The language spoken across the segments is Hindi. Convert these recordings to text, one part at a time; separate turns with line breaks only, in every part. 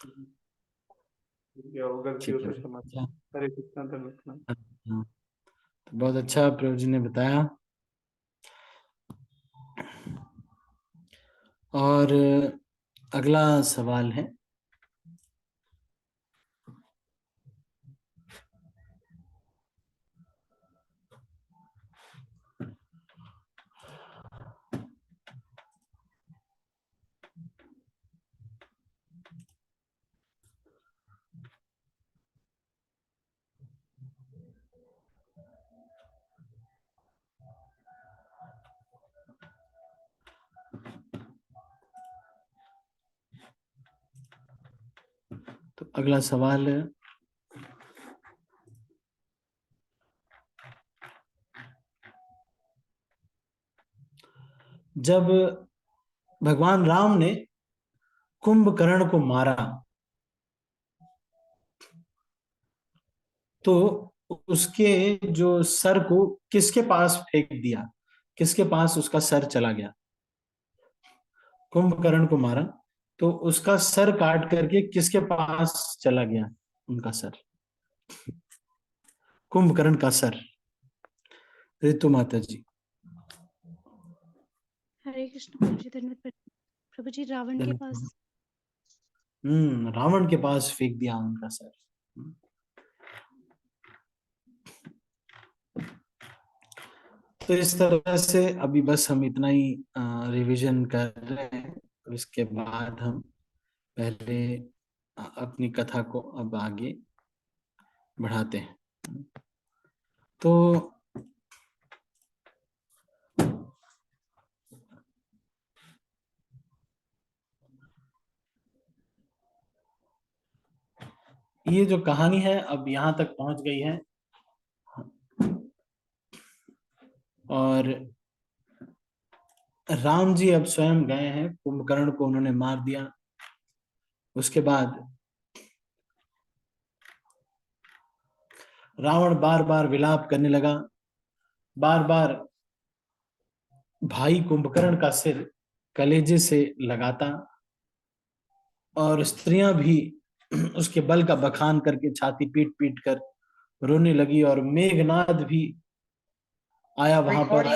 ठीक है, वो गलतियों
ठीक है
से
भाई।
क्षमा।
अच्छा।
हरे कृष्णा धन्यवाद।
हाँ, तो बहुत अच्छा प्रभु जी ने बताया। और अगला सवाल है, तो अगला सवाल है, जब भगवान राम ने कुंभकर्ण को मारा तो उसके जो सर को किसके पास फेंक दिया, किसके पास उसका सर चला गया? कुंभकर्ण को मारा तो उसका सर काट करके किसके पास चला गया उनका सर, कुंभकर्ण का सर? ऋतु माता जी।
हरे कृष्ण प्रभु जी धन्यवाद प्रभु जी। रावण के पास।
रावण के पास फेंक दिया उनका सर। तो इस तरह से अभी बस हम इतना ही रिवीजन कर रहे हैं, और इसके बाद हम पहले अपनी कथा को अब आगे बढ़ाते हैं। तो ये जो कहानी है अब यहाँ तक पहुंच गई है, और राम जी अब स्वयं गए हैं, कुंभकर्ण को उन्होंने मार दिया। उसके बाद रावण बार बार विलाप करने लगा, बार बार भाई कुंभकर्ण का सिर कलेजे से लगाता, और स्त्रियां भी उसके बल का बखान करके छाती पीट पीट कर रोने लगी, और मेघनाद भी आया वहां पर।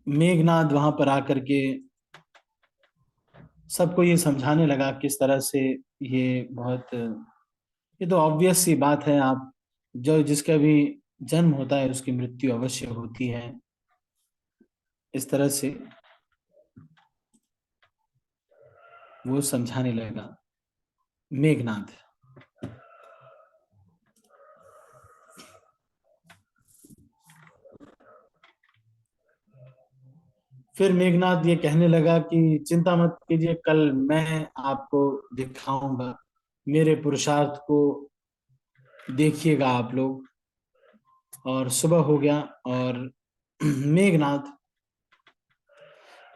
मेघनाद वहां पर आकर के सबको ये समझाने लगा किस तरह से ये बहुत, ये तो ऑब्वियस सी बात है, आप जो जिसका भी जन्म होता है उसकी मृत्यु अवश्य होती है। इस तरह से वो समझाने लगा मेघनाद। फिर मेघनाद ये कहने लगा कि चिंता मत कीजिए, कल मैं आपको दिखाऊंगा, मेरे पुरुषार्थ को देखिएगा आप लोग। और सुबह हो गया, और मेघनाद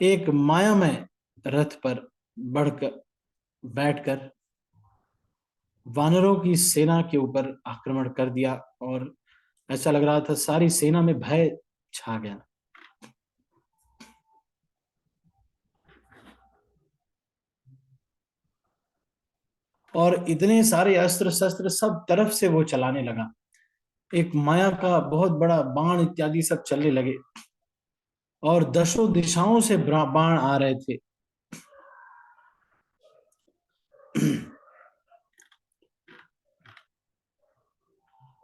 एक मायामय रथ पर बढ़कर बैठकर वानरों की सेना के ऊपर आक्रमण कर दिया, और ऐसा लग रहा था सारी सेना में भय छा गया। और इतने सारे अस्त्र शस्त्र सब तरफ से वो चलाने लगा, एक माया का बहुत बड़ा बाण इत्यादि सब चलने लगे, और दसों दिशाओं से बाण आ रहे थे।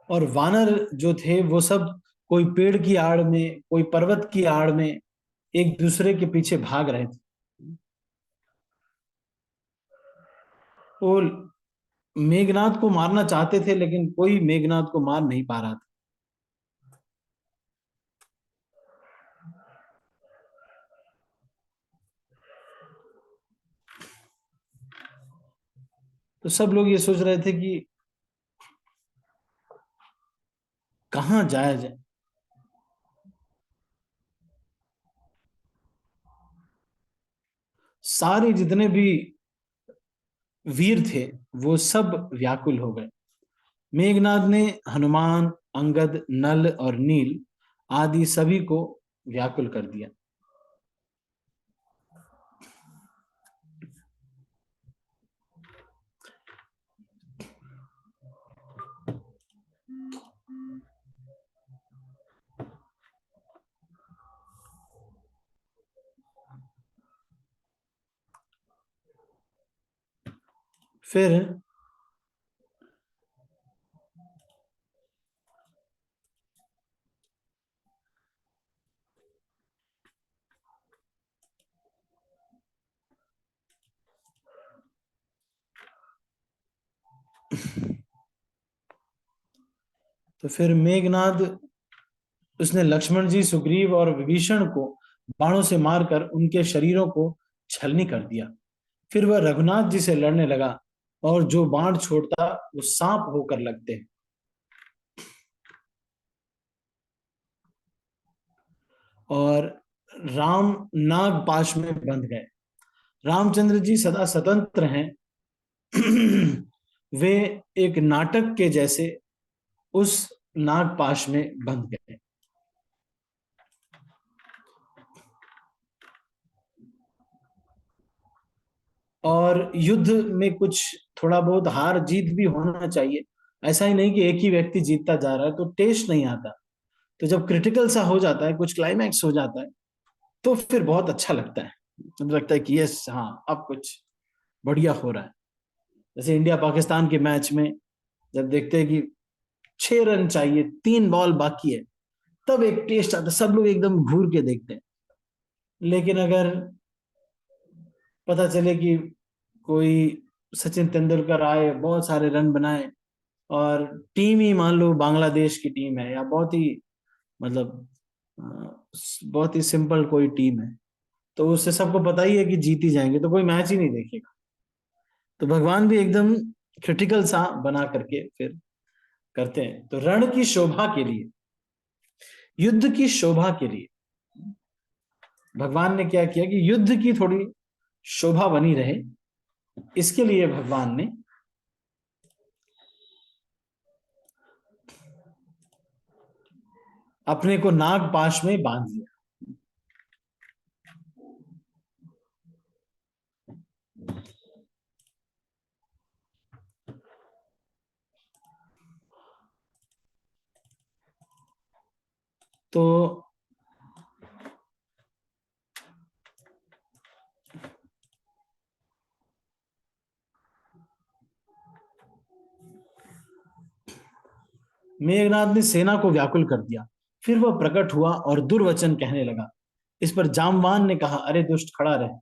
और वानर जो थे वो सब कोई पेड़ की आड़ में, कोई पर्वत की आड़ में एक दूसरे के पीछे भाग रहे थे। वो मेघनाद को मारना चाहते थे, लेकिन कोई मेघनाद को मार नहीं पा रहा था। तो सब लोग ये सोच रहे थे कि कहाँ जाया जाए। सारे जितने भी वीर थे वो सब व्याकुल हो गए। मेघनाद ने हनुमान, अंगद, नल और नील आदि सभी को व्याकुल कर दिया। फिर मेघनाद, उसने लक्ष्मण जी, सुग्रीव और विभीषण को बाणों से मारकर उनके शरीरों को छलनी कर दिया। फिर वह रघुनाथ जी से लड़ने लगा और जो बाण छोड़ता वो सांप होकर लगते। और राम नागपाश में बंध गए। रामचंद्र जी सदा स्वतंत्र हैं। वे एक नाटक के जैसे उस नागपाश में बंध गए। और युद्ध में कुछ थोड़ा बहुत हार जीत भी होना चाहिए। ऐसा ही नहीं कि एक ही व्यक्ति जीतता जा रहा है तो टेस्ट नहीं आता। तो जब क्रिटिकल सा हो जाता है, कुछ क्लाइमैक्स हो जाता है, तो फिर बहुत अच्छा लगता है। तो लगता है कि यस, हाँ, अब कुछ बढ़िया हो रहा है। जैसे इंडिया पाकिस्तान के मैच में जब देखते हैं कि 6 रन चाहिए, 3 बॉल बाकी है, तब एक टेस्ट आता है, सब लोग एकदम घूर के देखते हैं। लेकिन अगर पता चले कि कोई सचिन तेंदुलकर आए, बहुत सारे रन बनाए, और टीम ही मान लो बांग्लादेश की टीम है, या बहुत ही मतलब बहुत ही सिंपल कोई टीम है, तो उससे सबको पता ही है कि जीत ही जाएंगे, तो कोई मैच ही नहीं देखेगा। तो भगवान भी एकदम क्रिटिकल सा बना करके फिर करते हैं। तो रण की शोभा के लिए, युद्ध की शोभा के लिए भगवान ने क्या किया कि युद्ध की थोड़ी शोभा बनी रहे, इसके लिए भगवान ने अपने को नागपाश में बांध लिया। तो मेघनाद ने सेना को व्याकुल कर दिया। फिर वह प्रकट हुआ और दुर्वचन कहने लगा। इस पर जामवान ने कहा, अरे दुष्ट, खड़ा रह।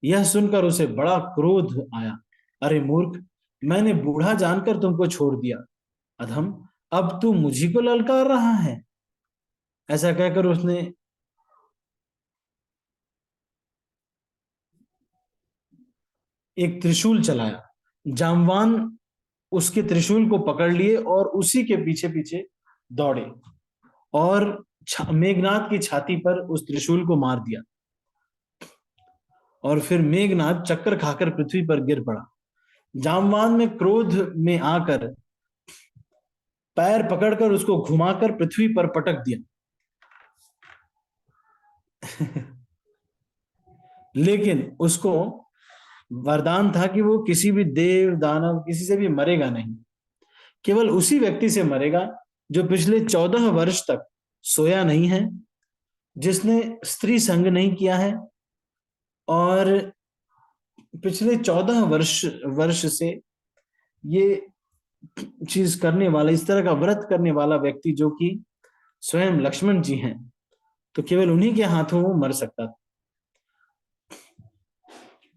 यह सुनकर उसे बड़ा क्रोध आया। अरे मूर्ख, मैंने बूढ़ा जानकर तुमको छोड़ दिया। अधम, अब तू मुझी को ललकार रहा है। ऐसा कहकर उसने एक त्रिशूल चलाया। जामवान उसके त्रिशूल को पकड़ लिए और उसी के पीछे पीछे दौड़े और मेघनाद की छाती पर उस त्रिशूल को मार दिया। और फिर मेघनाद चक्कर खाकर पृथ्वी पर गिर पड़ा। जामवान ने क्रोध में आकर पैर पकड़कर उसको घुमाकर पृथ्वी पर पटक दिया। लेकिन उसको वरदान था कि वो किसी भी देव दानव किसी से भी मरेगा नहीं, केवल उसी व्यक्ति से मरेगा जो पिछले 14 वर्ष तक सोया नहीं है, जिसने स्त्री संग नहीं किया है, और पिछले 14 वर्ष से ये चीज करने वाला, इस तरह का व्रत करने वाला व्यक्ति जो कि स्वयं लक्ष्मण जी हैं, तो केवल उन्हीं के हाथों वो मर सकता था।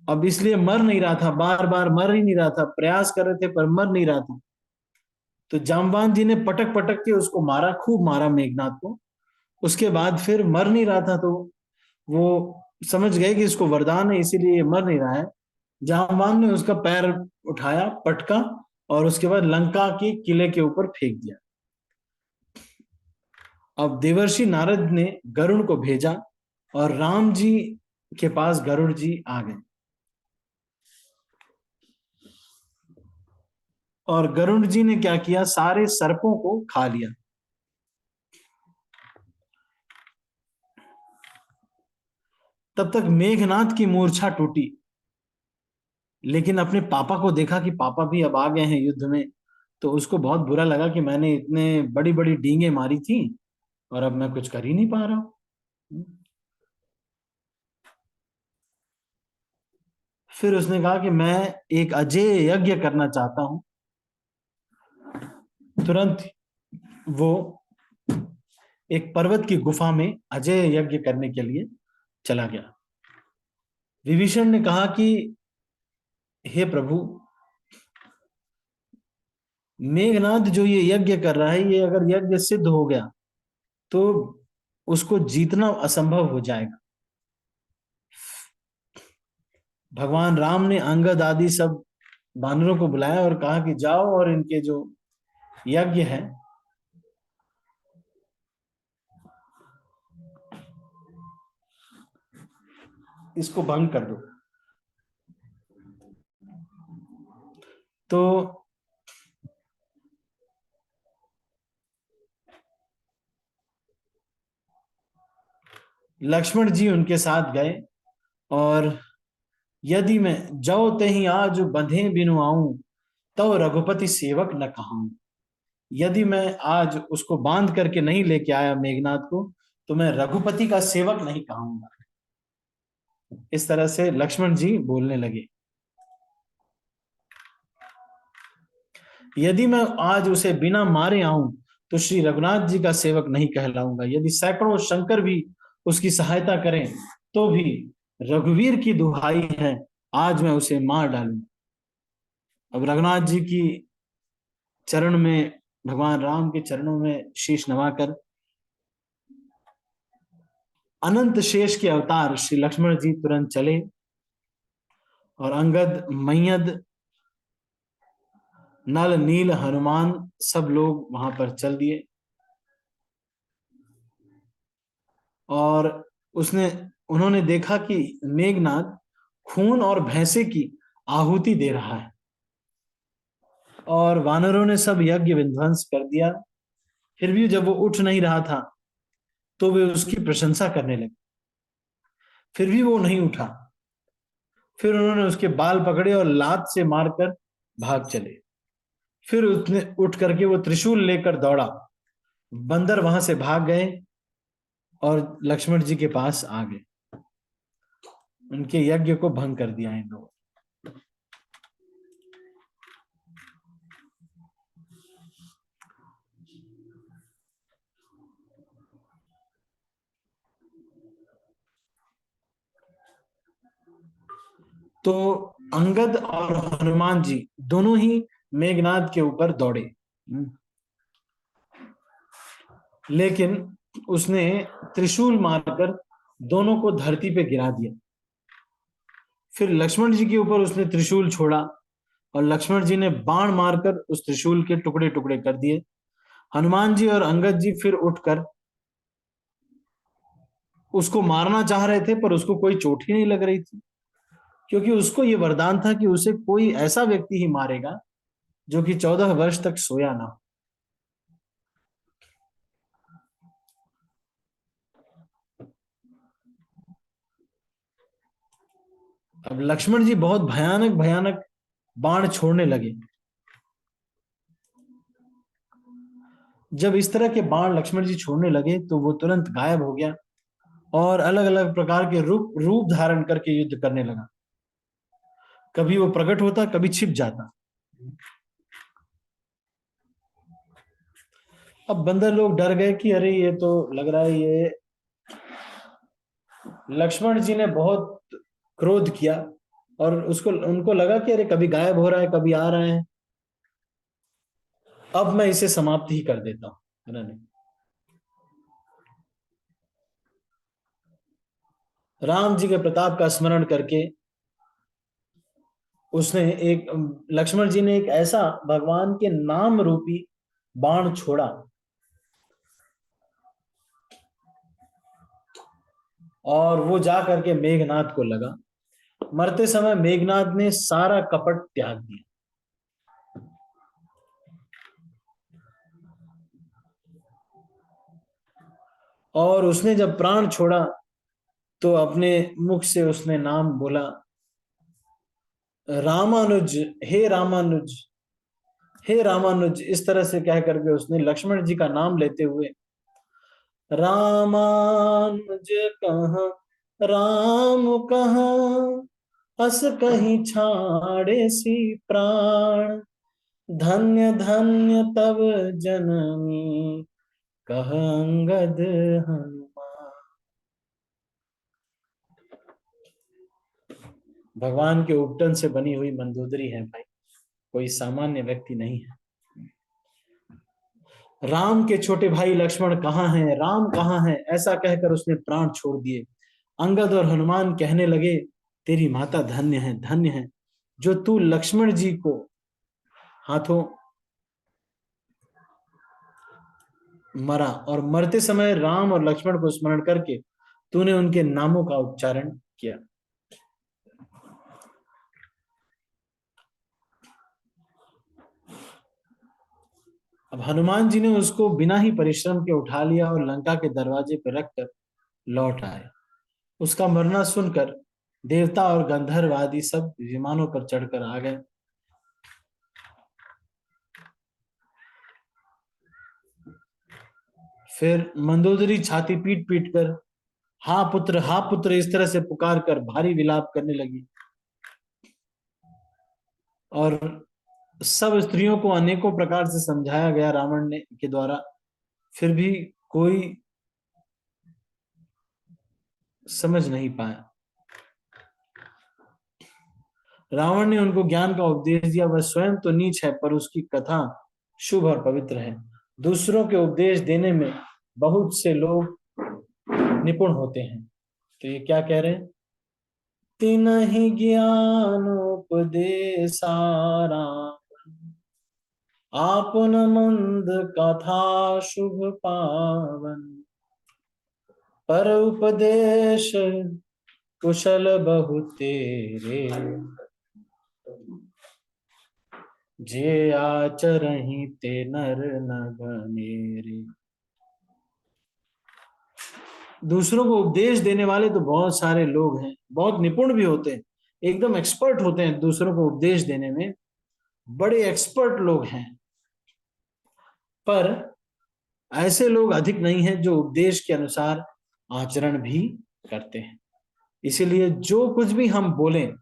अब इसलिए मर नहीं रहा था, बार बार मर ही नहीं रहा था, प्रयास कर रहे थे पर मर नहीं रहा था। तो जामवान जी ने पटक पटक के उसको मारा, खूब मारा मेघनाद को। उसके बाद फिर मर नहीं रहा था, तो वो समझ गए कि इसको वरदान है, इसीलिए ये मर नहीं रहा है। जामवान ने उसका पैर उठाया, पटका, और उसके बाद लंका के किले के ऊपर फेंक दिया। अब देवर्षि नारद ने गरुड़ को भेजा और राम जी के पास गरुड़ जी आ गए। और गरुड़ जी ने क्या किया, सारे सर्पों को खा लिया। तब तक मेघनाद की मूर्छा टूटी, लेकिन अपने पापा को देखा कि पापा भी अब आ गए हैं युद्ध में, तो उसको बहुत बुरा लगा कि मैंने इतने बड़ी बड़ी डींगे मारी थी और अब मैं कुछ कर ही नहीं पा रहा हूं। फिर उसने कहा कि मैं एक अजेय यज्ञ करना चाहता हूं। तुरंत वो एक पर्वत की गुफा में अजेय यज्ञ करने के लिए चला गया। विभीषण ने कहा कि हे प्रभु, मेघनाद जो ये यज्ञ कर रहा है, ये अगर यज्ञ सिद्ध हो गया तो उसको जीतना असंभव हो जाएगा। भगवान राम ने अंगद आदि सब वानरों को बुलाया और कहा कि जाओ और इनके जो यज्ञ है इसको भंग कर दो। तो लक्ष्मण जी उनके साथ गए और यदि मैं जौ ते ही आज बंधे बिनु आऊं, तो रघुपति सेवक न कहूं। यदि मैं आज उसको बांध करके नहीं लेके आया मेघनाथ को, तो मैं रघुपति का सेवक नहीं कहूंगा। इस तरह से लक्ष्मण जी बोलने लगे। यदि मैं आज उसे बिना मारे आऊं, तो श्री रघुनाथ जी का सेवक नहीं कहलाऊंगा। यदि सैकड़ों शंकर भी उसकी सहायता करें, तो भी रघुवीर की दुहाई है, आज मैं उसे मार डालूं। अब रघुनाथ जी की चरण में, भगवान राम के चरणों में शीश नवाकर अनंत शेष के अवतार श्री लक्ष्मण जी तुरंत चले और अंगद, मय्यद, नल, नील, हनुमान सब लोग वहां पर चल दिए। और उन्होंने देखा कि मेघनाद खून और भैंसे की आहुति दे रहा है और वानरों ने सब यज्ञ विध्वंस कर दिया। फिर भी जब वो उठ नहीं रहा था तो वे उसकी प्रशंसा करने लगे। फिर भी वो नहीं उठा। फिर उन्होंने उसके बाल पकड़े और लात से मारकर भाग चले। फिर उसने उठ करके वो त्रिशूल लेकर दौड़ा। बंदर वहां से भाग गए और लक्ष्मण जी के पास आ गए। उनके यज्ञ को भंग कर दिया इन लोगों। तो अंगद और हनुमान जी दोनों ही मेघनाद के ऊपर दौड़े, लेकिन उसने त्रिशूल मारकर दोनों को धरती पे गिरा दिया। फिर लक्ष्मण जी के ऊपर उसने त्रिशूल छोड़ा और लक्ष्मण जी ने बाण मारकर उस त्रिशूल के टुकड़े टुकड़े कर दिए। हनुमान जी और अंगद जी फिर उठकर उसको मारना चाह रहे थे, पर उसको कोई चोट ही नहीं लग रही थी, क्योंकि उसको यह वरदान था कि उसे कोई ऐसा व्यक्ति ही मारेगा जो कि 14 वर्ष तक सोया ना हो। अब लक्ष्मण जी बहुत भयानक भयानक बाण छोड़ने लगे। जब इस तरह के बाण लक्ष्मण जी छोड़ने लगे तो वो तुरंत गायब हो गया और अलग अलग प्रकार के रूप धारण करके युद्ध करने लगा। कभी वो प्रकट होता, कभी छिप जाता। अब बंदर लोग डर गए कि अरे ये तो लग रहा है ये लक्ष्मण जी ने बहुत क्रोध किया, और उनको लगा कि अरे कभी गायब हो रहा है, कभी आ रहा है, अब मैं इसे समाप्त ही कर देता हूं, है ना। राम जी के प्रताप का स्मरण करके उसने लक्ष्मण जी ने एक ऐसा भगवान के नाम रूपी बाण छोड़ा और वो जा करके मेघनाद को लगा। मरते समय मेघनाद ने सारा कपट त्याग दिया। और उसने जब प्राण छोड़ा तो अपने मुख से उसने नाम बोला, रामानुज, हे रामानुज, हे रामानुज। इस तरह से कह करके उसने लक्ष्मण जी का नाम लेते हुए, रामानुज कहाँ, राम कहाँ, अस कहीं छाड़े सी प्राण, धन्य धन्य तब जननी कह अंगद हनुमान। भगवान के उपटन से बनी हुई मंदोदरी है भाई, कोई सामान्य व्यक्ति नहीं है। राम के छोटे भाई लक्ष्मण कहाँ हैं, राम कहाँ हैं, ऐसा कहकर उसने प्राण छोड़ दिए। अंगद और हनुमान कहने लगे, तेरी माता धन्य है जो तू लक्ष्मण जी को हाथों मरा, और मरते समय राम और लक्ष्मण को स्मरण करके तूने उनके नामों का उच्चारण किया। अब हनुमान जी ने उसको बिना ही परिश्रम के उठा लिया और लंका के दरवाजे पर रखकर लौट आए। उसका मरना सुनकर देवता और गंधर्व आदि सब विमानों पर चढ़कर आ गए। फिर मंदोदरी छाती पीट पीट कर हा पुत्र इस तरह से पुकार कर भारी विलाप करने लगी, और सब स्त्रियों को अनेकों प्रकार से समझाया गया रावण ने के द्वारा, फिर भी कोई समझ नहीं पाया। रावण ने उनको ज्ञान का उपदेश दिया। वह स्वयं तो नीच है पर उसकी कथा शुभ और पवित्र है। दूसरों के उपदेश देने में बहुत से लोग निपुण होते हैं। तो ये क्या कह रहे हैं, तिनहि ज्ञान उपदेसारा, आपन मंद कथा शुभ पावन, पर उपदेश कुशल बहु तेरे, जे आचरहि ते नर न बनेरे। दूसरों को उपदेश देने वाले तो बहुत सारे लोग हैं, बहुत निपुण भी होते हैं, एकदम एक्सपर्ट होते हैं दूसरों को उपदेश देने में, बड़े एक्सपर्ट लोग हैं, पर ऐसे लोग अधिक नहीं हैं जो उपदेश के अनुसार आचरण भी करते हैं। इसीलिए जो कुछ भी हम बोलें,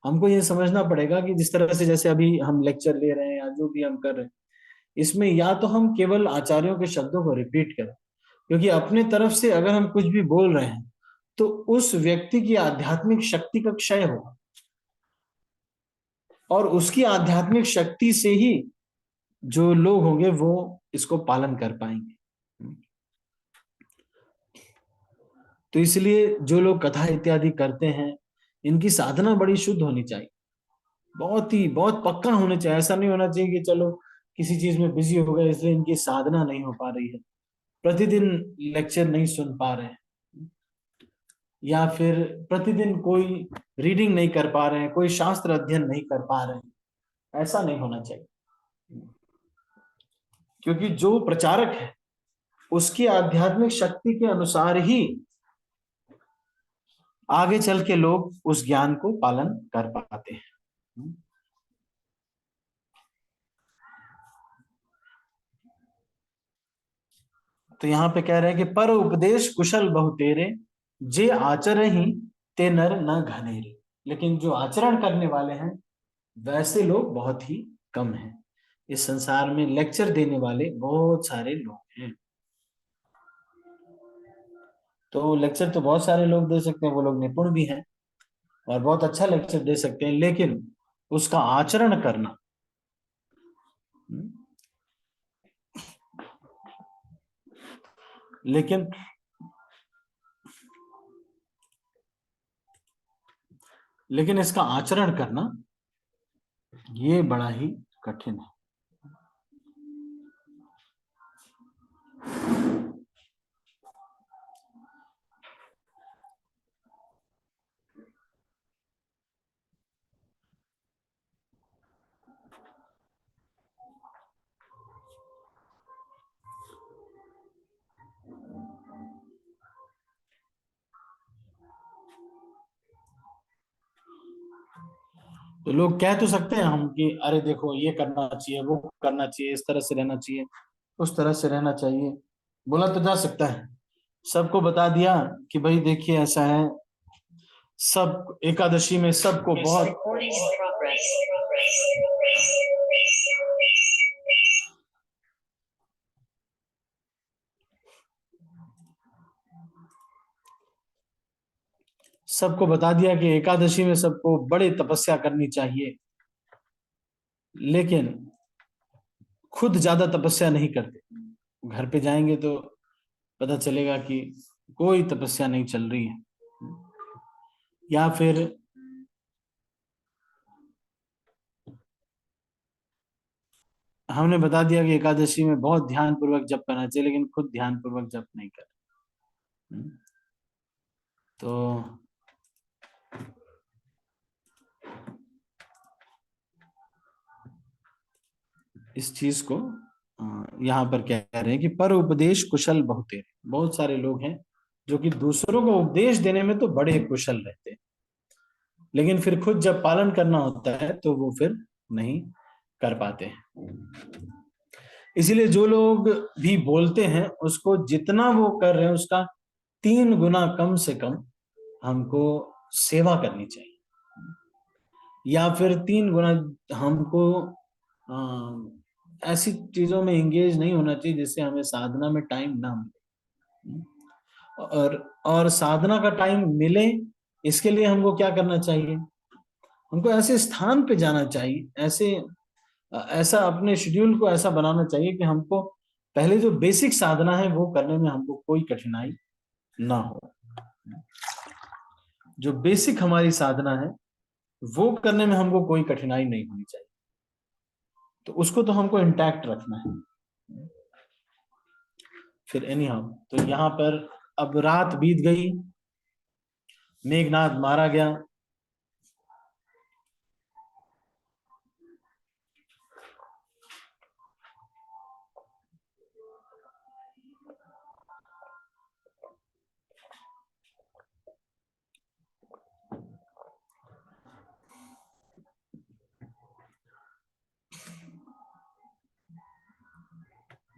हमको ये समझना पड़ेगा कि जिस तरह से जैसे अभी हम लेक्चर ले रहे हैं या जो भी हम कर रहे हैं, इसमें या तो हम केवल आचार्यों के शब्दों को रिपीट करें, क्योंकि अपने तरफ से अगर हम कुछ भी बोल रहे हैं तो उस व्यक्ति की आध्यात्मिक शक्ति का क्षय होगा, और उसकी आध्यात्मिक शक्ति से ही जो लोग होंगे वो इसको पालन कर पाएंगे। तो इसलिए जो लोग कथा इत्यादि करते हैं, इनकी साधना बड़ी शुद्ध होनी चाहिए, बहुत पक्का होना चाहिए। ऐसा नहीं होना चाहिए कि चलो किसी चीज में बिजी हो गए इसलिए इनकी साधना नहीं हो पा रही है, प्रतिदिन लेक्चर नहीं सुन पा रहे हैं, या फिर प्रतिदिन कोई रीडिंग नहीं कर पा रहे हैं, कोई शास्त्र अध्ययन नहीं कर पा रहे हैं, ऐसा नहीं होना चाहिए। क्योंकि जो प्रचारक है उसकी आध्यात्मिक शक्ति के अनुसार ही आगे चल के लोग उस ज्ञान को पालन कर पाते हैं। तो यहां पे कह रहे हैं कि पर उपदेश कुशल बहु तेरे, जे आचरहि ते नर न घनेरे। लेकिन जो आचरण करने वाले हैं वैसे लोग बहुत ही कम हैं। इस संसार में लेक्चर देने वाले बहुत सारे लोग हैं। तो लेक्चर तो बहुत सारे लोग दे सकते हैं, वो लोग निपुण भी हैं और बहुत अच्छा लेक्चर दे सकते हैं, लेकिन उसका आचरण करना, लेकिन लेकिन इसका आचरण करना ये बड़ा ही कठिन है। तो लोग कह तो सकते हैं हम कि अरे देखो ये करना चाहिए, वो करना चाहिए, इस तरह से रहना चाहिए, उस तरह से रहना चाहिए, बोला तो जा सकता है। सबको बता दिया कि भाई देखिए ऐसा है, सब एकादशी में सबको बहुत सबको बता दिया कि एकादशी में सबको बड़ी तपस्या करनी चाहिए, लेकिन खुद ज्यादा तपस्या नहीं करते। घर पे जाएंगे तो पता चलेगा कि कोई तपस्या नहीं चल रही है। या फिर हमने बता दिया कि एकादशी में बहुत ध्यान पूर्वक जप करना चाहिए, लेकिन खुद ध्यान पूर्वक जप नहीं कर। तो इस चीज को यहाँ पर कह रहे हैं कि पर उपदेश कुशल बहुतेरे। बहुत सारे लोग हैं जो कि दूसरों को उपदेश देने में तो बड़े कुशल रहते हैं, लेकिन फिर खुद जब पालन करना होता है तो वो फिर नहीं कर पाते हैं। इसीलिए जो लोग भी बोलते हैं उसको जितना वो कर रहे हैं उसका 3 गुना कम से कम हमको सेवा करनी चाहिए, या फिर 3 गुना हमको ऐसी चीजों में एंगेज नहीं होना चाहिए जिससे हमें साधना में टाइम ना मिले। और साधना का टाइम मिले इसके लिए हमको क्या करना चाहिए, हमको ऐसे स्थान पे जाना चाहिए, ऐसा अपने शेड्यूल को ऐसा बनाना चाहिए कि हमको पहले जो बेसिक साधना है वो करने में हमको कोई कठिनाई ना हो। जो बेसिक हमारी साधना है वो करने में हमको कोई कठिनाई नहीं होनी चाहिए, तो उसको तो हमको इंटैक्ट रखना है। फिर एनीहाउ तो यहाँ पर अब रात बीत गई, मेघनाद मारा गया।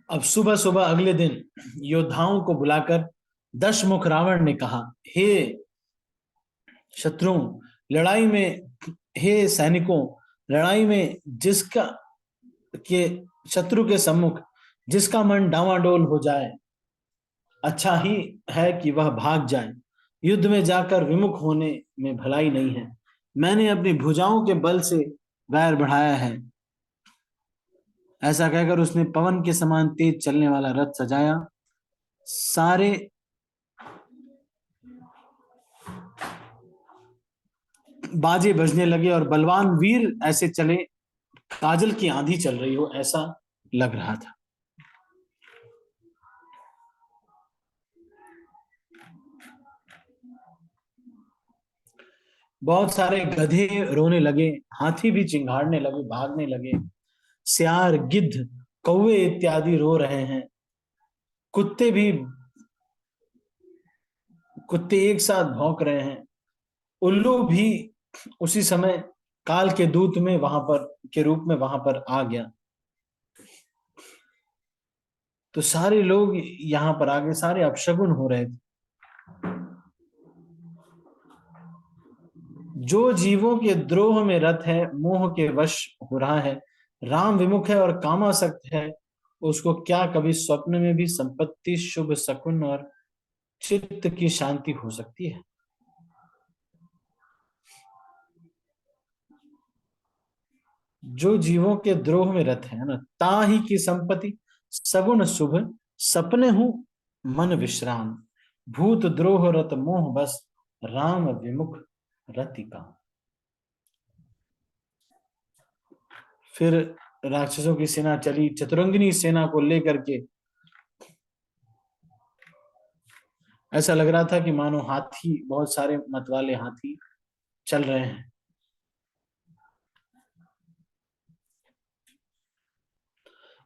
अब सुबह सुबह अगले दिन योद्धाओं को बुलाकर दशमुख रावण ने कहा, हे शत्रुओं, लड़ाई में हे सैनिकों, लड़ाई में जिसका के शत्रु के सम्मुख जिसका मन डावाडोल हो जाए, अच्छा ही है कि वह भाग जाए। युद्ध में जाकर विमुख होने में भलाई नहीं है। मैंने अपनी भुजाओं के बल से वैर बढ़ाया है। ऐसा कहकर उसने पवन के समान तेज चलने वाला रथ सजाया। सारे बाजे बजने लगे और बलवान वीर ऐसे चले काजल की आंधी चल रही हो ऐसा लग रहा था। बहुत सारे गधे रोने लगे, हाथी भी चिंघाड़ने लगे, भागने लगे, सियार, गिद्ध, कौवे इत्यादि रो रहे हैं, कुत्ते कुत्ते एक साथ भौंक रहे हैं, उल्लू भी उसी समय काल के दूत में वहां पर के रूप में वहां पर आ गया। तो सारे लोग यहाँ पर आगे, सारे अपशगुन हो रहे थे। जो जीवों के द्रोह में रत है, मोह के वश हो रहा है, राम विमुख है और कामासक्त है, उसको क्या कभी स्वप्न में भी संपत्ति, शुभ शकुन और चित्त की शांति हो सकती है? जो जीवों के द्रोह में रत है ना, ताही की संपत्ति, सगुण शुभ सपने हूं मन विश्राम, भूत द्रोह रत मोह बस, राम विमुख रतिका। फिर राक्षसों की सेना चली, चतुरंगिनी सेना को लेकर के। ऐसा लग रहा था कि मानो हाथी, बहुत सारे मतवाले हाथी चल रहे हैं।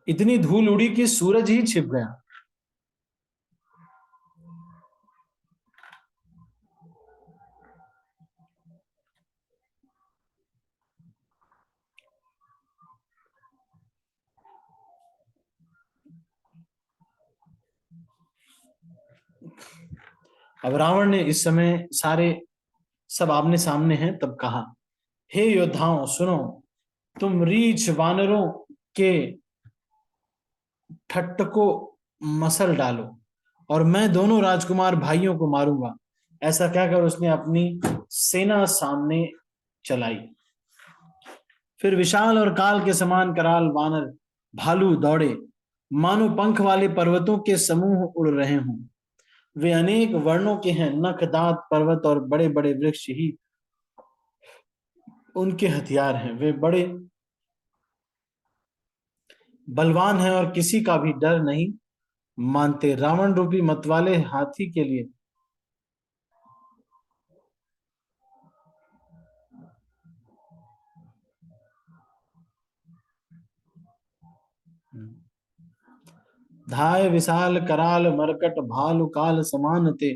इतनी धूल उड़ी कि सूरज ही छिप गया। अब रावण ने इस समय सारे सब आमने सामने हैं, तब कहा, हे योद्धाओं सुनो, तुम रीछ वानरों के ठट्ट को मसल डालो और मैं दोनों राजकुमार भाइयों को मारूंगा। ऐसा कहकर उसने अपनी सेना सामने चलाई। फिर विशाल और काल के समान कराल वानर भालू दौड़े, मानो पंख वाले पर्वतों के समूह उड़ रहे हों। वे अनेक वर्णों के हैं, नख दांत पर्वत और बड़े बड़े वृक्ष ही उनके हथियार हैं। वे बड़े बलवान हैं और किसी का भी डर नहीं मानते। रावण रूपी मतवाले हाथी के लिए धाय विशाल कराल मरकट भालु काल समानते,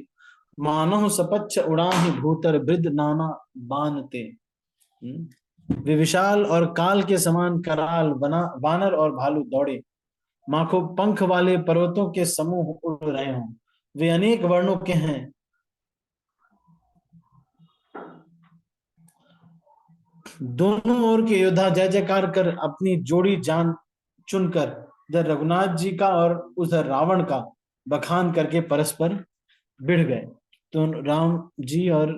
मानव सपच्छ उड़ाहि भूतर वृद्ध नाना बानते। वे विशाल और काल के समान कराल वानर और भालू दौड़े, माखो पंख वाले पर्वतों के समूह उड़ रहे हों। वे अनेक वर्णों के हैं, दोनों ओर के योद्धा जय जयकार कर अपनी जोड़ी जान चुनकर इधर रघुनाथ जी का और उधर रावण का बखान करके परस्पर भिड़ गए। तो राम जी और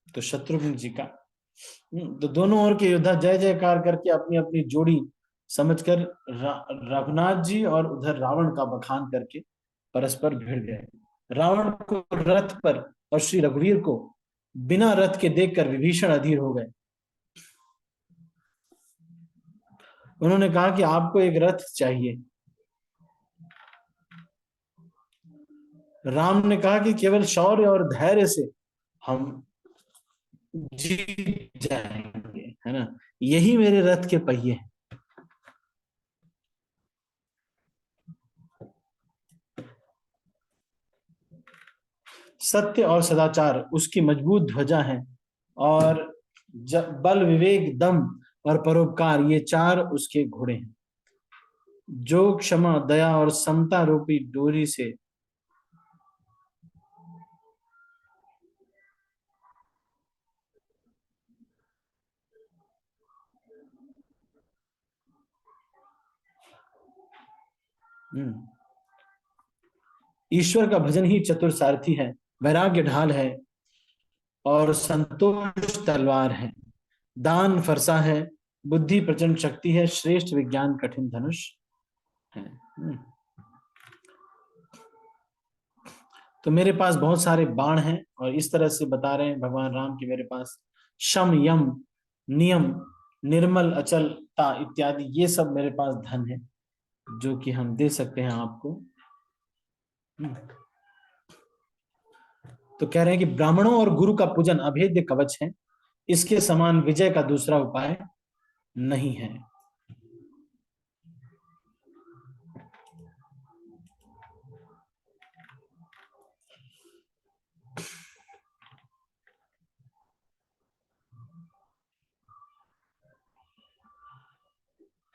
तो शत्रुघ्न जी का तो दोनों ओर के योद्धा जय जयकार करके अपनी अपनी जोड़ी समझकर रघुनाथ जी और उधर रावण का बखान करके परस्पर भिड़ गए। रावण को रथ पर और श्री रघुवीर को बिना रथ के देखकर विभीषण अधीर हो गए। उन्होंने कहा कि आपको एक रथ चाहिए। राम ने कहा कि केवल शौर्य और धैर्य से हम जीत जाएंगे, है ना, यही मेरे रथ के पहिए हैं। सत्य और सदाचार उसकी मजबूत ध्वजा है और बल विवेक दम और परोपकार ये चार उसके घोड़े हैं। जो क्षमा दया और समता रूपी डोरी से ईश्वर का भजन ही चतुर सारथी है, वैराग्य ढाल है और संतोष तलवार है, दान फरसा है, बुद्धि प्रचंड शक्ति है, श्रेष्ठ विज्ञान कठिन धनुष है। तो मेरे पास बहुत सारे बाण हैं और इस तरह से बता रहे हैं भगवान राम की मेरे पास शम यम नियम निर्मल अचलता इत्यादि ये सब मेरे पास धन है जो कि हम दे सकते हैं आपको। तो कह रहे हैं कि ब्राह्मणों और गुरु का पूजन अभेद्य कवच है, इसके समान विजय का दूसरा उपाय नहीं है।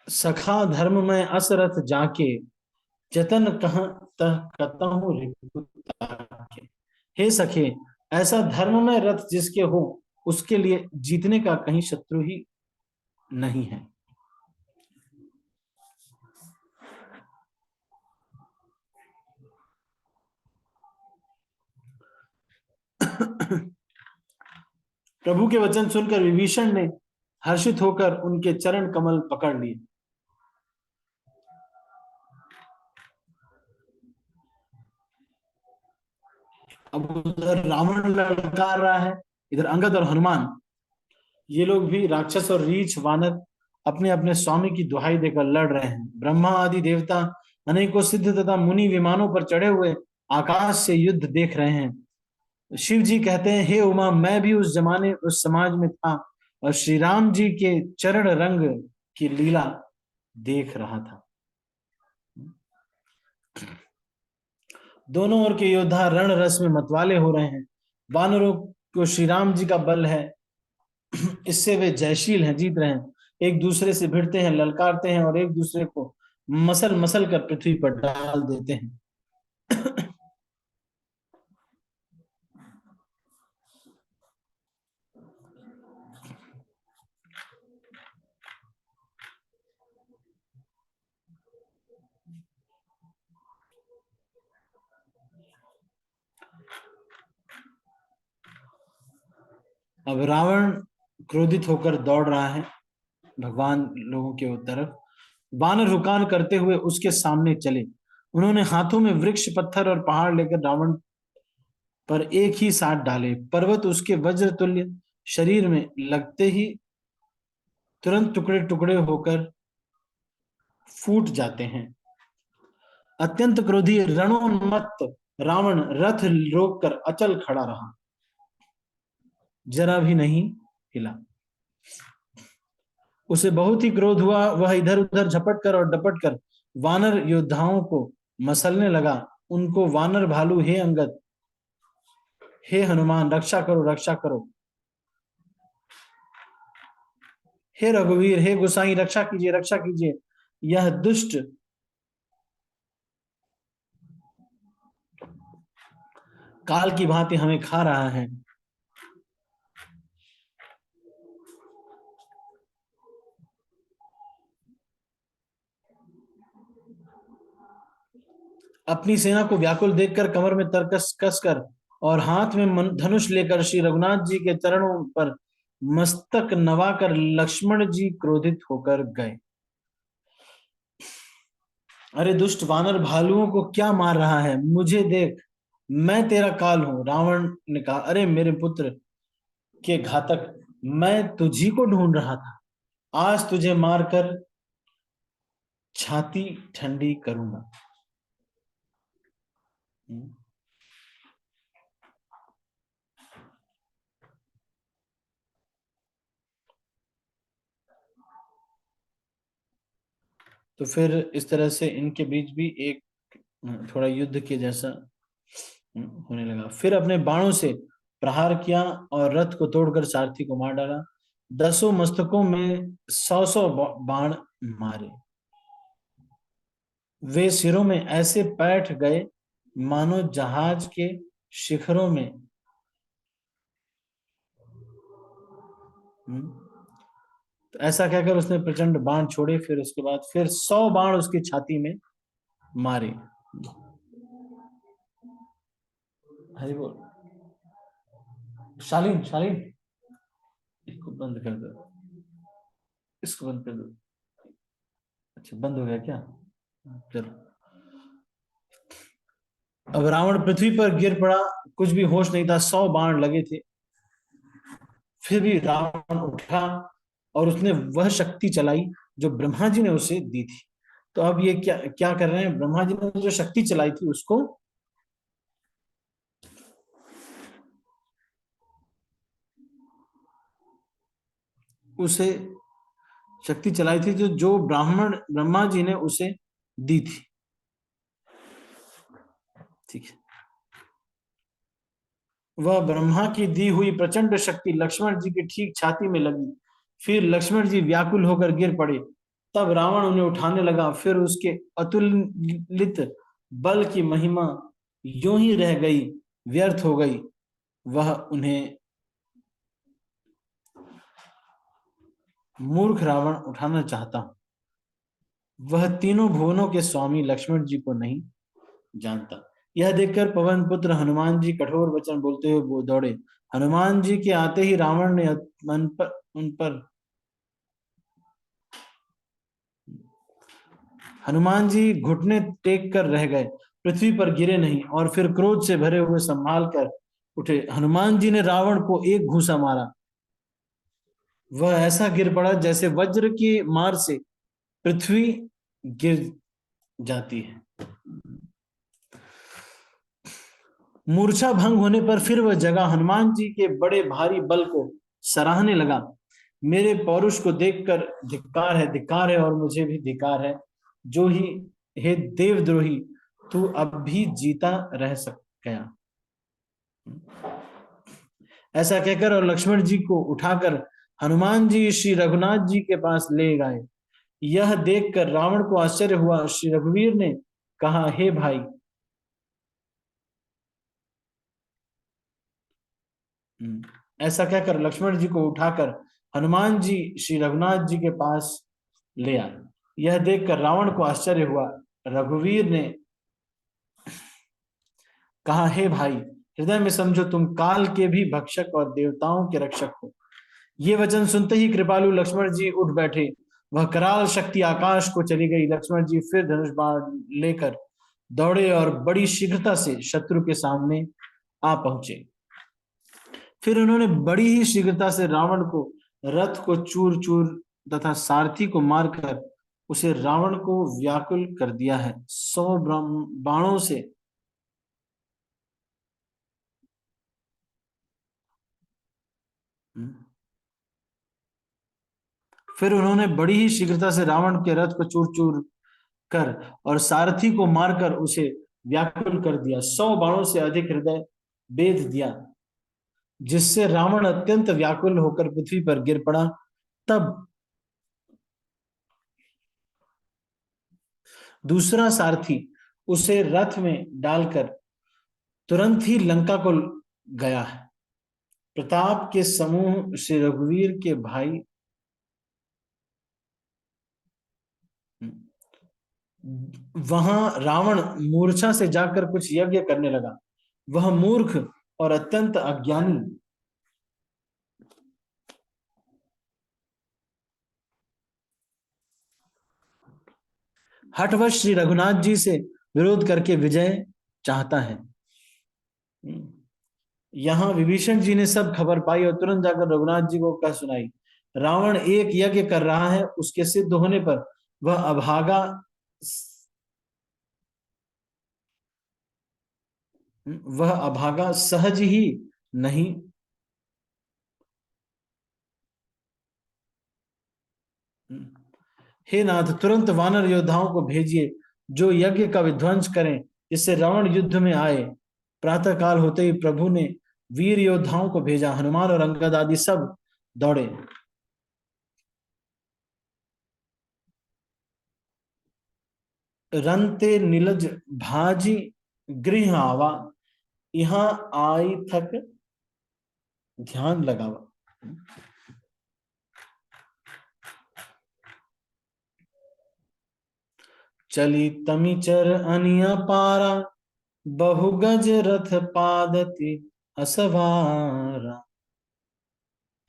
सखा धर्म में असरथ जाके जतन कहाँ कतहु रिपु ताके। हे सखे, ऐसा धर्म में रथ जिसके हो उसके लिए जीतने का कहीं शत्रु ही नहीं है। प्रभु के वचन सुनकर विभीषण ने हर्षित होकर उनके चरण कमल पकड़ लिए। अब उधर रावण ललकार रहा है, इधर अंगद और हनुमान ये लोग भी राक्षस और रीछ वानर अपने अपने स्वामी की दुहाई देकर लड़ रहे हैं। ब्रह्मा आदि देवता अनेकों सिद्ध तथा मुनि विमानों पर चढ़े हुए आकाश से युद्ध देख रहे हैं। शिव जी कहते हैं, हे उमा, मैं भी उस जमाने उस समाज में था और श्री राम जी के चरण रंग की लीला देख रहा था। दोनों ओर के योद्धा रण रस में मतवाले हो रहे हैं। वानरों को श्री राम जी का बल है, इससे वे जयशील हैं, जीत रहे हैं, एक दूसरे से भिड़ते हैं, ललकारते हैं और एक दूसरे को मसल मसल कर पृथ्वी पर डाल देते हैं। अब रावण क्रोधित होकर दौड़ रहा है भगवान लोगों के तरफ। वानर हुकान करते हुए उसके सामने चले। उन्होंने हाथों में वृक्ष, पत्थर और पहाड़ लेकर रावण पर एक ही साथ डाले। पर्वत उसके वज्र तुल्य शरीर में लगते ही तुरंत टुकड़े टुकड़े होकर फूट जाते हैं। अत्यंत क्रोधी रणोन्मत्त रावण रथ रोककर अचल खड़ा रहा, जरा भी नहीं हिला। उसे बहुत ही क्रोध हुआ। वह इधर उधर झपट कर और डपट कर वानर योद्धाओं को मसलने लगा। उनको वानर भालू, हे अंगद, हे हनुमान, रक्षा करो, रक्षा करो, हे रघुवीर, हे गोसाई, रक्षा कीजिए, रक्षा कीजिए, यह दुष्ट काल की भांति हमें खा रहा है। अपनी सेना को व्याकुल देखकर कमर में तरकस कसकर और हाथ में धनुष लेकर श्री रघुनाथ जी के चरणों पर मस्तक नवाकर लक्ष्मण जी क्रोधित होकर गए। अरे दुष्ट वानर, भालुओं को क्या मार रहा है? मुझे देख, मैं तेरा काल हूं। रावण ने कहा, अरे मेरे पुत्र के घातक, मैं तुझी को ढूंढ रहा था। आज तुझे मारकर छाती ठंडी करूंगा। तो फिर इस तरह से इनके बीच भी एक थोड़ा युद्ध के जैसा होने लगा। फिर अपने बाणों से प्रहार किया और रथ को तोड़कर सारथी को मार डाला। 10 मस्तकों में 100 बाण मारे। वे सिरों में ऐसे बैठ गए मानो जहाज के शिखरों में तो ऐसा कहकर उसने प्रचंड बाण छोड़े। फिर उसके बाद फिर 100 बाण उसकी छाती में मारे। हरि बोल। शालीन, शालीन, इसको बंद कर दो, इसको बंद कर दो। अच्छा, बंद हो गया क्या? चलो। अब रावण पृथ्वी पर गिर पड़ा, कुछ भी होश नहीं था। 100 बाण लगे थे। फिर भी रावण उठा और उसने वह शक्ति चलाई जो ब्रह्मा जी ने उसे दी थी। तो अब ये क्या क्या कर रहे हैं? ब्रह्मा जी ने जो शक्ति चलाई थी उसको उसे शक्ति चलाई थी जो ब्रह्मा जी ने उसे दी थी। ठीक है। वह ब्रह्मा की दी हुई प्रचंड शक्ति लक्ष्मण जी की ठीक छाती में लगी। फिर लक्ष्मण जी व्याकुल होकर गिर पड़े। तब रावण उन्हें उठाने लगा। फिर उसके अतुलित बल की महिमा यूं ही रह गई, व्यर्थ हो गई। वह उन्हें मूर्ख रावण उठाना चाहता। वह तीनों भुवनों के स्वामी लक्ष्मण जी को नहीं जानता। यह देखकर पवन पुत्र हनुमान जी कठोर वचन बोलते हुए वो दौड़े। हनुमान जी के आते ही रावण ने उन पर हनुमान जी घुटने टेक कर रह गए, पृथ्वी पर गिरे नहीं और फिर क्रोध से भरे हुए संभाल कर उठे। हनुमान जी ने रावण को एक घूंसा मारा। वह ऐसा गिर पड़ा जैसे वज्र की मार से पृथ्वी गिर जाती है। मूर्छा भंग होने पर फिर वह जगह हनुमान जी के बड़े भारी बल को सराहने लगा। मेरे पौरुष को देखकर धिक्कार है, धिक्कार है और मुझे भी धिक्कार है। जो ही हे देवद्रोही, तू अब भी जीता रह सक गया। ऐसा कहकर और लक्ष्मण जी को उठाकर हनुमान जी श्री रघुनाथ जी के पास ले गए। यह देखकर रावण को आश्चर्य हुआ। श्री रघुवीर ने कहा, हे भाई, ऐसा कहकर लक्ष्मण जी को उठाकर हनुमान जी श्री रघुनाथ जी के पास ले आए। यह देखकर रावण को आश्चर्य हुआ। रघुवीर ने कहा, हे भाई, हृदय में समझो तुम काल के भी भक्षक और देवताओं के रक्षक हो। ये वचन सुनते ही कृपालु लक्ष्मण जी उठ बैठे। वह कराल शक्ति आकाश को चली गई। लक्ष्मण जी फिर धनुष बाण लेकर दौड़े और बड़ी शीघ्रता से शत्रु के सामने आ पहुंचे। फिर उन्होंने बड़ी ही शीघ्रता से रावण को रथ को चूर चूर तथा सारथी को मारकर उसे रावण को व्याकुल कर दिया है। 100 बाणों से फिर उन्होंने बड़ी ही शीघ्रता से रावण के रथ को चूर चूर कर और सारथी को मारकर उसे व्याकुल कर दिया। 100 बाणों से अधिक हृदय भेद दिया, जिससे रावण अत्यंत व्याकुल होकर पृथ्वी पर गिर पड़ा। तब दूसरा सारथी उसे रथ में डालकर तुरंत ही लंका को गया है। प्रताप के समूह श्री रघुवीर के भाई वहां रावण मूर्छा से जाकर कुछ यज्ञ करने लगा। वह मूर्ख और अत्यंत अज्ञानी हठवश श्री रघुनाथ जी से विरोध करके विजय चाहता है। यहां विभीषण जी ने सब खबर पाई और तुरंत जाकर रघुनाथ जी को कह सुनाई। रावण एक यज्ञ कर रहा है, उसके सिद्ध होने पर वह अभागा सहज ही नहीं हे नाथ, तुरंत वानर योद्धाओं को भेजिए जो यज्ञ का विध्वंस करें, जिससे रावण युद्ध में आए। प्रातः काल होते ही प्रभु ने वीर योद्धाओं को भेजा। हनुमान और अंगद आदि सब दौड़े। रंते नीलज भाजी गृह आवा, यहां आई थक ध्यान लगावा। चली तमिचर अनिया पारा, बहुगज रथ पादति असवारा।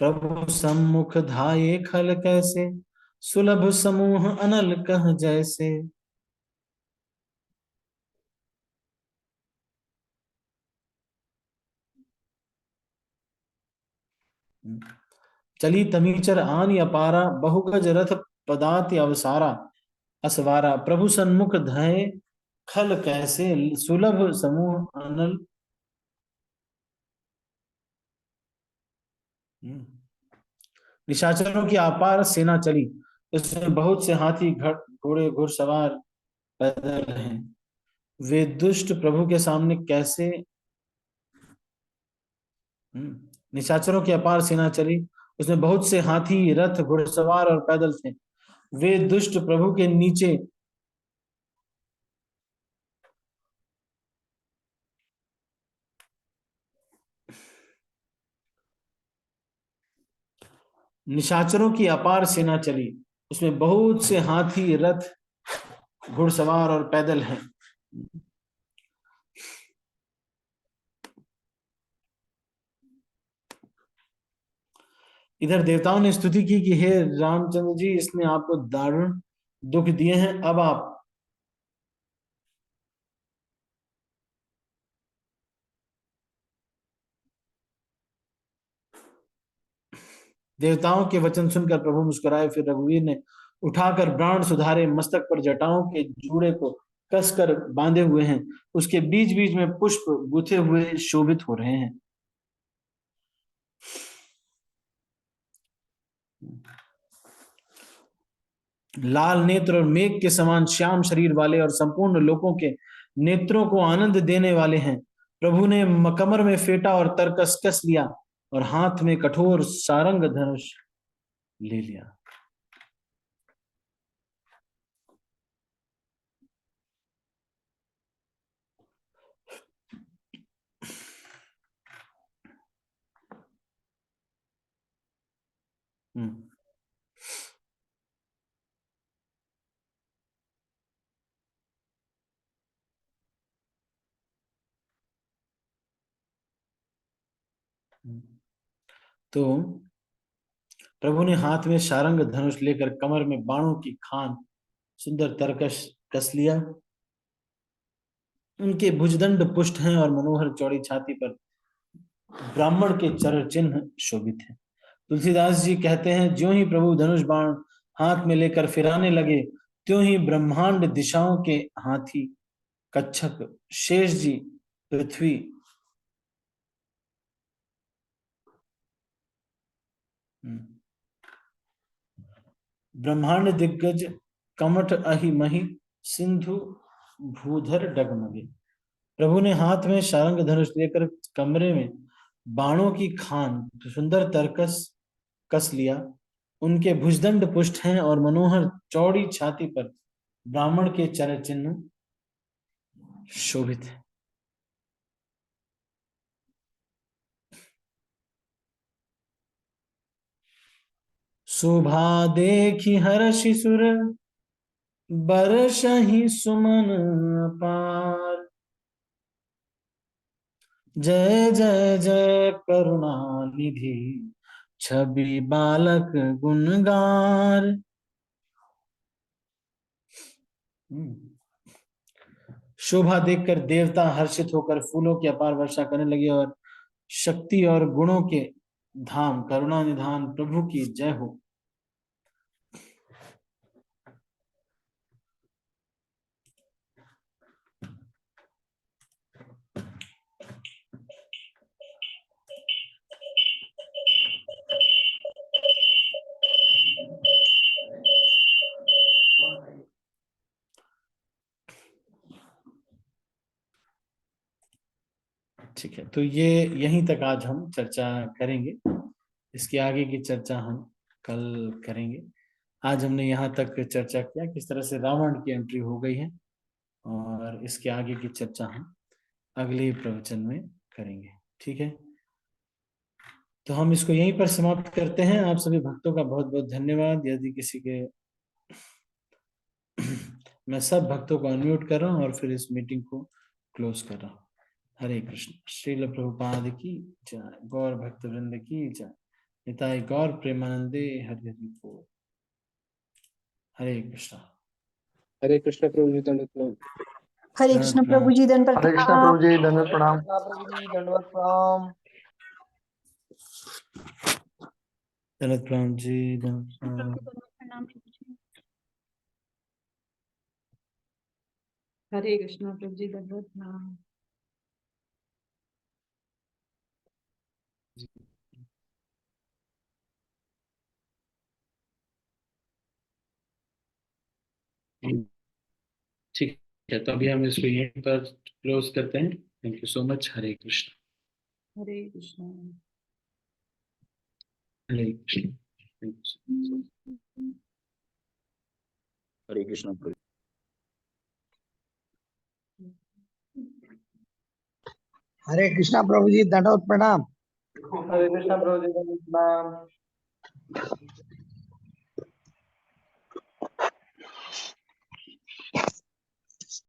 प्रभु सम्मुख धाये खल कैसे, सुलभ समूह अनल कह जैसे। चली तमीचर आन अपारा, बहुगज रथ पदाति अवसारा असवारा। प्रभु सन्मुख धये खल कैसे, सुलभ समूह अनल। निशाचरों की अपार सेना चली, उसमें बहुत से हाथी घोड़े घुड़सवार पैदल हैं। वे दुष्ट प्रभु के सामने कैसे। निशाचरों की अपार सेना चली, उसमें बहुत से हाथी रथ घुड़सवार और पैदल थे। वे दुष्ट प्रभु के नीचे निशाचरों की अपार सेना चली, उसमें बहुत से हाथी रथ घुड़सवार और पैदल हैं। इधर देवताओं ने स्तुति की कि हे रामचंद्र जी, इसने आपको दारुण दुख दिए हैं। अब आप देवताओं के वचन सुनकर प्रभु मुस्कुराए। फिर रघुवीर ने उठाकर प्राण सुधारे। मस्तक पर जटाओं के जूड़े को कसकर बांधे हुए हैं, उसके बीच बीच में पुष्प गुथे हुए शोभित हो रहे हैं। लाल नेत्र और मेघ के समान श्याम शरीर वाले और संपूर्ण लोगों के नेत्रों को आनंद देने वाले हैं। प्रभु ने कमर में फेटा और तरकस कस लिया और हाथ में कठोर सारंग धनुष ले लिया। हम्म। तो प्रभु ने हाथ में सारंग धनुष लेकर कमर में बाणों की खान सुंदर तरकश कस लिया। उनके भुजदंड पुष्ट हैं और मनोहर चौड़ी छाती पर ब्राह्मण के चरण चिन्ह शोभित है। तुलसीदास जी कहते हैं, ज्यों ही प्रभु धनुष बाण हाथ में लेकर फिराने लगे, त्यों ही ब्रह्मांड दिशाओं के हाथी कच्छप शेष जी पृथ्वी ब्रह्मांड दिग्गज कमठ अहि मही सिंधु भूधर डगमगे। प्रभु ने हाथ में सारंग धनुष लेकर कमरे में बाणों की खान सुंदर तरकस कस लिया। उनके भुजदंड पुष्ट हैं और मनोहर चौड़ी छाती पर ब्राह्मण के चरण चिन्ह शोभित है। शोभा देखी हर्षि सुर बरसहि सुमन अपार। जय जय जय करुणानिधि छवि बालक गुणगार। शोभा देखकर देवता हर्षित होकर फूलों की अपार वर्षा करने लगे और शक्ति और गुणों के धाम करुणा निधान प्रभु की जय हो। ठीक है, तो ये यहीं तक आज हम चर्चा करेंगे। इसके आगे की चर्चा हम कल करेंगे। आज हमने यहाँ तक चर्चा किया किस तरह से रावण की एंट्री हो गई है, और इसके आगे की चर्चा हम अगले प्रवचन में करेंगे। ठीक है, तो हम इसको यहीं पर समाप्त करते हैं। आप सभी भक्तों का बहुत बहुत धन्यवाद। यदि किसी के मैं सब भक्तों को अनम्यूट कर रहा हूँ और फिर इस मीटिंग को क्लोज कर रहा हूँ। हरे कृष्ण। श्रील प्रभुपाद की जय। गौर भक्त वृंद की जय। निताई गौर प्रेमानंदे हरि हरि बोल। हरे कृष्ण।
हरे कृष्ण प्रभु जी दंडवत प्रणाम।
हरे कृष्ण प्रभु जी दंड
हरे कृष्ण प्रभु जी धन्यवाद प्रणाम।
प्रभु जी दंडवत प्रणाम।
दंडवत प्रणाम जी, दंडवत प्रणाम।
प्रणाम प्रभु जी।
हरे कृष्णा प्रभु जी दंडवत प्रणाम।
ठीक है, तो अभी हम इसको यहीं पर क्लोज करते हैं। Thank you so much. Hare Krishna.
Hare Krishna.
Hare Krishna. Thank you so much.
हरे कृष्ण प्रभु।
हरे कृष्णा प्रभु जी दंडवत प्रणाम।
हरे कृष्ण प्रभु जी दंडवत प्रणाम।